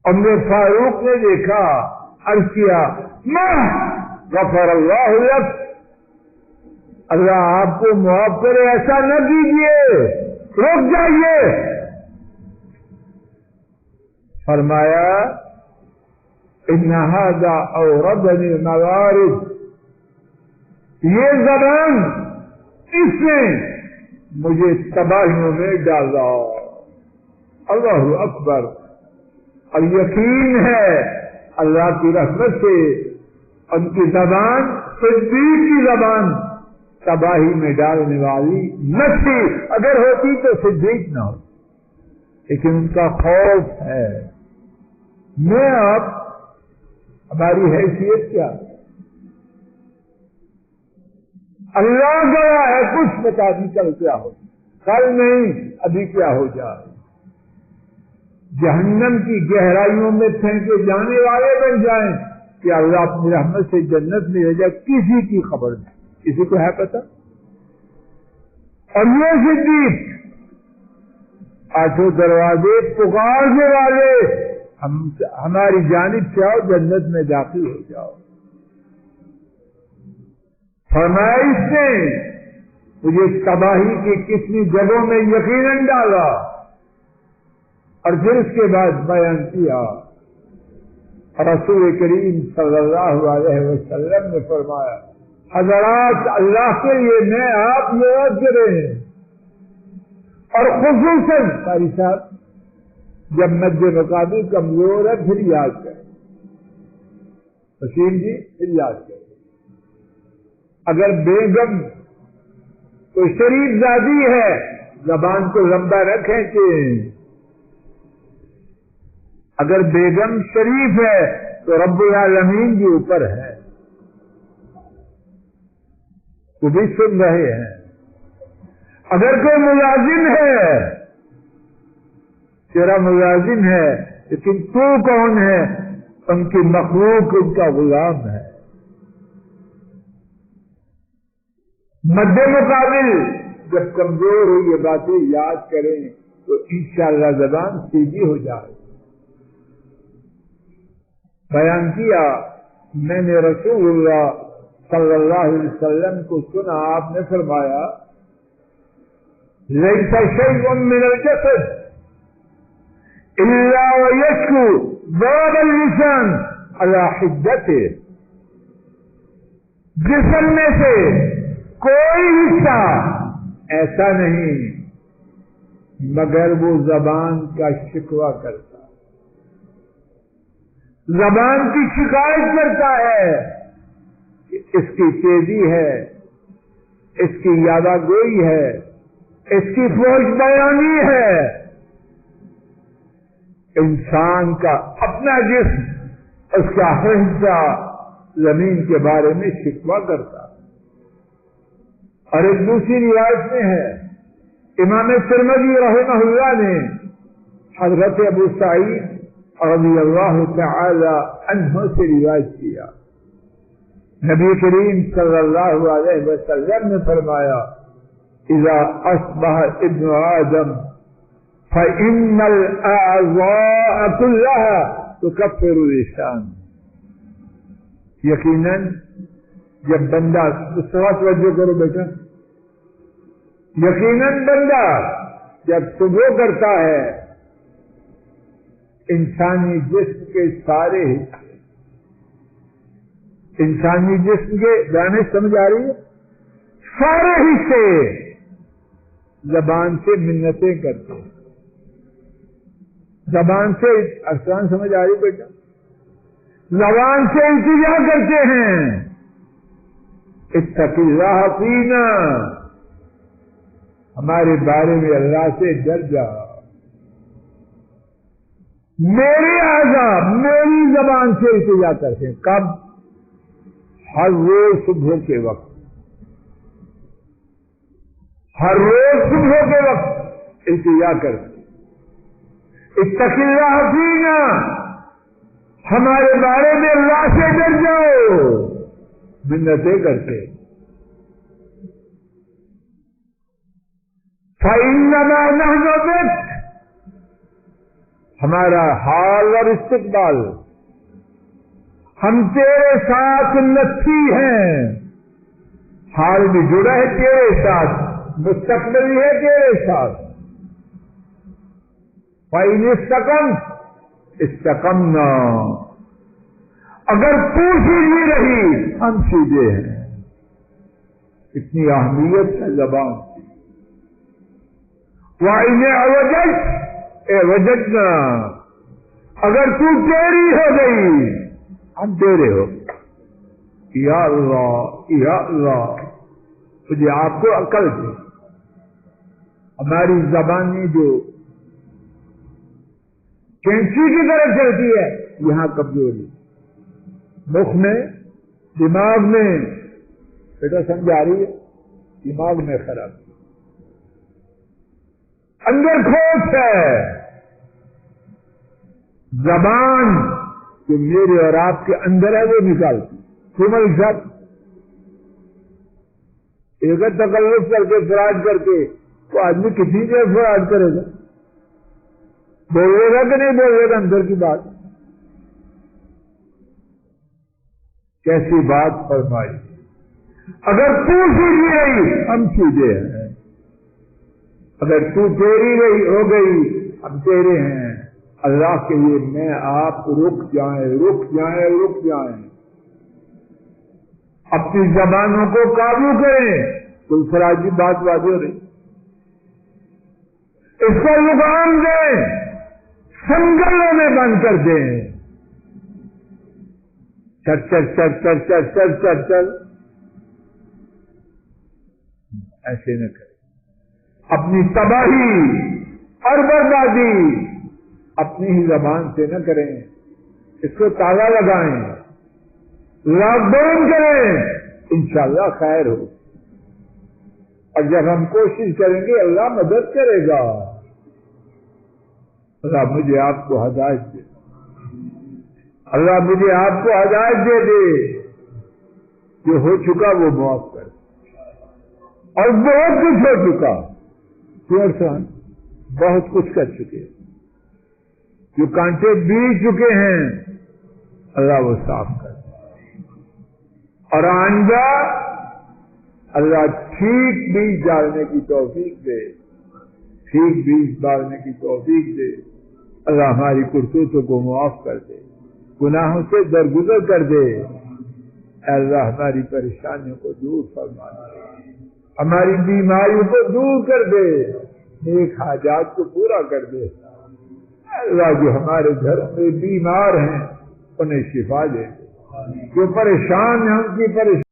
عمر فاروق نے دیکھا، عرض کیا ما غفر اللہ لک، اللہ آپ کو معاف کرے، ایسا نہ کیجیے، رک جائیے۔ فرمایا ان ھذا اوردنی الموارد، یہ زبان اس نے مجھے تباہیوں میں ڈالا۔ اللہ اکبر۔ اور یقین ہے اللہ کی رحمت سے ان کی زبان صدیق کی زبان تباہی میں ڈالنے والی نہ تھی، اگر ہوتی تو صدیق نہ ہوتی، لیکن ان کا خوف ہے۔ میں آپ ہماری حیثیت کیا؟ اللہ گواہ ہے، کچھ پتا نہیں کل کیا ہو، کل نہیں ابھی کیا ہو جائے۔ جہنم کی گہرائیوں میں پھینکے جانے والے بن جائیں کہ اللہ اپنی رحمت سے جنت میں لے جائے، کسی کی خبر نہیں، کسی کو ہے پتا؟ اور یہ صدیق آٹھوں دروازے پکارنے والے، ہماری جانب سے آؤ، جنت میں داخل ہو جاؤ۔ فرمایا اس نے مجھے تباہی کی کتنی جگہوں میں یقیناً ڈالا، اور پھر اس کے بعد بیان کیا۔ رسول کریم صلی اللہ علیہ وسلم نے فرمایا حضرات اللہ کے لیے میں آپ یاد کریں، اور خصوصاً قاری صاحب جب مد مقامی کمزور ہے پھر یاد کریں، وسیم جی پھر یاد کریں۔ اگر بیگم کوئی شریف زادی ہے زبان کو لمبا نہ کھینچیں، اگر بیگم شریف ہے تو رب العالمین کے اوپر ہے، وہ بھی سن رہے ہیں۔ اگر کوئی ملازم ہے، تیرا ملازم ہے لیکن تو کون ہے؟ ان کی مخلوق ان کا غلام ہے۔ مد مقابل جب کمزور ہو یہ باتیں یاد کریں تو انشاءاللہ زبان سیدھی ہو جائے۔ بیان کیا میں نے رسول اللہ صلی اللہ علیہ وسلم کو سنا، آپ نے فرمایا لیس شیء من الجسد الا ویشکو ضرب اللسان علی حدته، جسم میں سے کوئی حصہ ایسا نہیں مگر وہ زبان کا شکوہ کرتا، زبان کی شکایت کرتا ہے کہ اس کی تیزی ہے، اس کی یادہ گوئی ہے، اس کی فوج بیانی ہے۔ انسان کا اپنا جسم، اس کا حصہ زمین کے بارے میں شکوہ کرتا۔ اور ایک دوسری روایت میں ہے، امام ترمذی رحمہ اللہ نے حضرت ابو سعید رضی اللہ تعالی عنہ سے روایت کیا، نبی کریم صلی اللہ علیہ وسلم نے فرمایا اذا اصبح ابن آدم فإن الأعضاء كلها تكفر اللسان، یقیناً جب بندہ توجہ کرو بیٹا، یقیناً بندہ جب صبح کرتا ہے انسانی جسم کے سارے حصے، انسانی جسم کے دانے سمجھ آ رہی ہے، سارے حصے زبان سے منتیں کرتے ہیں، زبان سے احسان سمجھ آ رہی بیٹا، زبان سے التجا کرتے ہیں اتق اللہ فینا، ہمارے بارے میں اللہ سے ڈر جا۔ میرے اعضاء میری زبان سے التجا کرتے ہیں، کب؟ ہر روز صبح کے وقت، ہر روز صبح کے وقت التجا کرتے، اتق اللہ فینا، ہمارے بارے میں اللہ سے ڈر جاؤ، منتیں کرتے۔ فإنما نحن بك، ہمارا حال اور استقبال. ہم تیرے ساتھ نتھی ہیں، حال بھی جڑا ہے تیرے ساتھ، مستقبل بھی ہے تیرے ساتھ. فَإِنِ اسْتَقَمْتَ اسْتَقَمْنَا، اگر تو سیدھی رہی ہم سیدھے ہیں. اتنی اہمیت ہے زبان کی. وَإِنِ اعْوَجَجْتَ اعْوَجَجْنَا، اگر تو ٹیڑھی ہو گئی ہم ٹیڑھے ہو. یا اللہ یا اللہ، مجھے آپ کو عقل دے. ہماری زبانی جو کینچی کی طرح چلتی ہے، یہاں کمزوری، مخ میں، دماغ میں. بیٹا سمجھا رہی ہے؟ دماغ میں خراب، اندر کھوٹ ہے. زبان جو میرے اور آپ کے اندر ہے وہ نکالتی. سمل سب ایک تکلف کر کے فراڈ کر کے تو آدمی کتنی دیر فراڈ کرے گا؟ بولے گا کہ نہیں بولے گا اندر کی بات؟ کیسی بات فرمائی. اگر تو سیدھی رہی ہم سیدھے ہیں، اگر تو تیری رہی ہو گئی ہم تیرے ہیں. اللہ کے لیے میں آپ رک جائیں رک جائیں رک جائیں. اپنی زبانوں کو قابو کریں. کوئی فراڈی بات واضح ہو رہی، اس کو لگام دیں، سنگلوں میں بند کر دیں. چل چل چل چل چل چل چل چل، ایسے نہ کریں. اپنی تباہی اور بربادی اپنی ہی زبان سے نہ کریں. اس کو تالا لگائیں، لاک ڈاؤن کریں، انشاءاللہ خیر ہو. اور جب ہم کوشش کریں گے اللہ مدد کرے گا. اللہ مجھے آپ کو ہدایت دے، اللہ مجھے آپ کو ہدایت دے دے. جو ہو چکا وہ معاف کر، اور بہت کچھ ہو چکا بہت کچھ کر چکے، جو کانٹے بیج چکے ہیں اللہ وہ صاف کر. اور آئندہ اللہ ٹھیک بیج ڈالنے کی توفیق دے، ٹھیک بیج ڈالنے کی توفیق دے. اللہ ہماری کرتوتوں کو معاف کر دے، گناہوں سے درگزر کر دے. اللہ ہماری پریشانیوں کو دور فرما دے، ہماری بیماریوں کو دور کر دے، نیک حاجات کو پورا کر دے. اللہ جو ہمارے گھر میں بیمار ہیں انہیں شفا دے، جو پریشان ہیں ان کی پریشانی